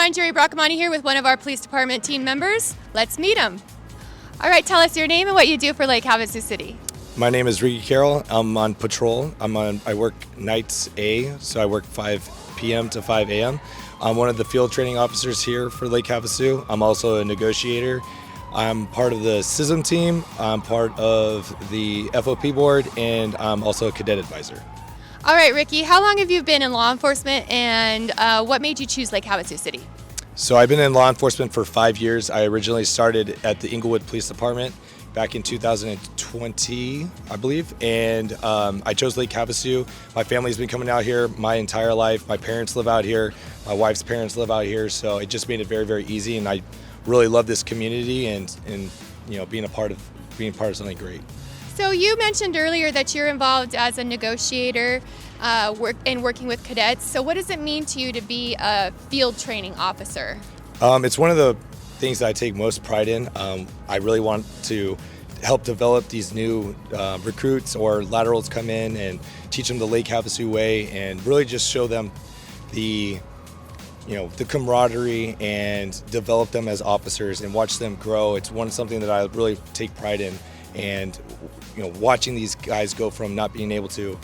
everyone, Jerry Bracamani here with one of our police department team members. Let's meet him. All right, tell us your name and what you do for Lake Havasu City. My name is Ricky Carroll. I'm on patrol. I work nights A, so I work 5 p.m. to 5 a.m. I'm one of the field training officers here for Lake Havasu. I'm also a negotiator. I'm part of the SISM team. I'm part of the FOP board, and I'm also a cadet advisor. All right, Ricky, how long have you been in law enforcement, and what made you choose Lake Havasu City? So I've been in law enforcement for 5 years. I originally started at the Inglewood Police Department back in 2020, I believe, and I chose Lake Havasu. My family's been coming out here my entire life. My parents live out here. My wife's parents live out here, so it just made it very, very easy, and I really love this community and you know, being part of something great. So you mentioned earlier that you're involved as a negotiator working with cadets. So what does it mean to you to be a field training officer? It's one of the things that I take most pride in. I really want to help develop these new recruits or laterals come in and teach them the Lake Havasu way and really just show them the camaraderie and develop them as officers and watch them grow. It's something that I really take pride in, and watching these guys go from not being able to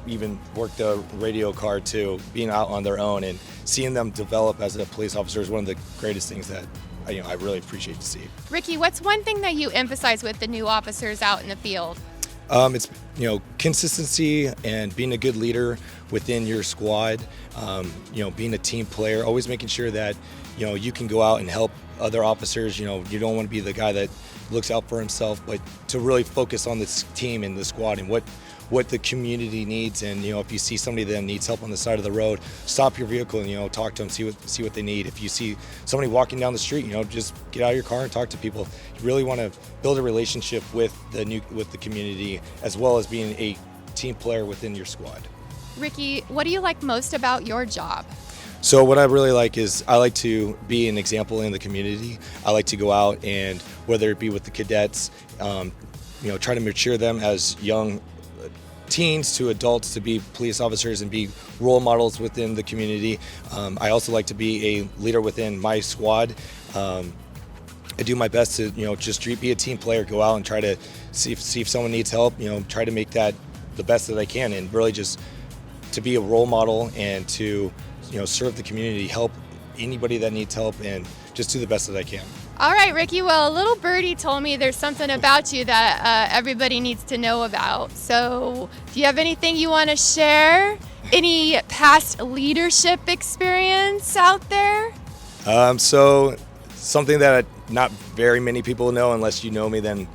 even work the radio card to being out on their own and seeing them develop as a police officer is one of the greatest things that I really appreciate to see. Ricky, what's one thing that you emphasize with the new officers out in the field? It's consistency and being a good leader within your squad. Being a team player, always making sure that you can go out and help other officers. You don't want to be the guy that looks out for himself, but to really focus on this team and the squad and what the community needs. And if you see somebody that needs help on the side of the road, stop your vehicle and talk to them, see what they need. If you see somebody walking down the street, just get out of your car and talk to people. You really want to build a relationship with the community, as well as being a team player within your squad. Ricky, what do you like most about your job? So what I really like is I like to be an example in the community. I like to go out and, whether it be with the cadets, try to mature them as young teens to adults to be police officers and be role models within the community. I also like to be a leader within my squad. I do my best to just be a team player, go out and try to see if someone needs help, try to make that the best that I can, and really just to be a role model and to serve the community, help anybody that needs help, and just do the best that I can. All right, Ricky, well, a little birdie told me there's something about you that everybody needs to know about. So do you have anything you want to share? Any past leadership experience out there? So something that not very many people know, unless you know me, then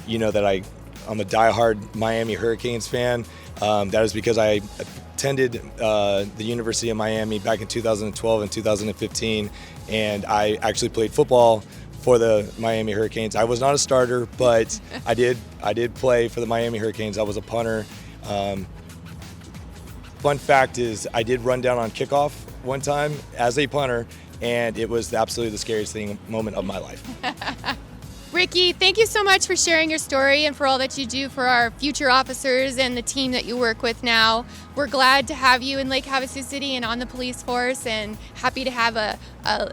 you know that I'm a diehard Miami Hurricanes fan. That is because I attended the University of Miami back in 2012 and 2015, and I actually played football for the Miami Hurricanes. I was not a starter, but I did play for the Miami Hurricanes. I was a punter. Fun fact is, I did run down on kickoff one time as a punter, and it was absolutely the scariest moment of my life. Ricky, thank you so much for sharing your story and for all that you do for our future officers and the team that you work with now. We're glad to have you in Lake Havasu City and on the police force, and happy to have a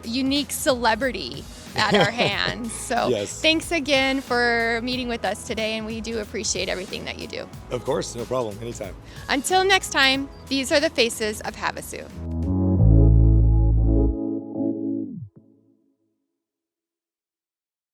unique celebrity at our hands. So yes. Thanks again for meeting with us today, and we do appreciate everything that you do. Of course, no problem, anytime. Until next time, these are the faces of Havasu.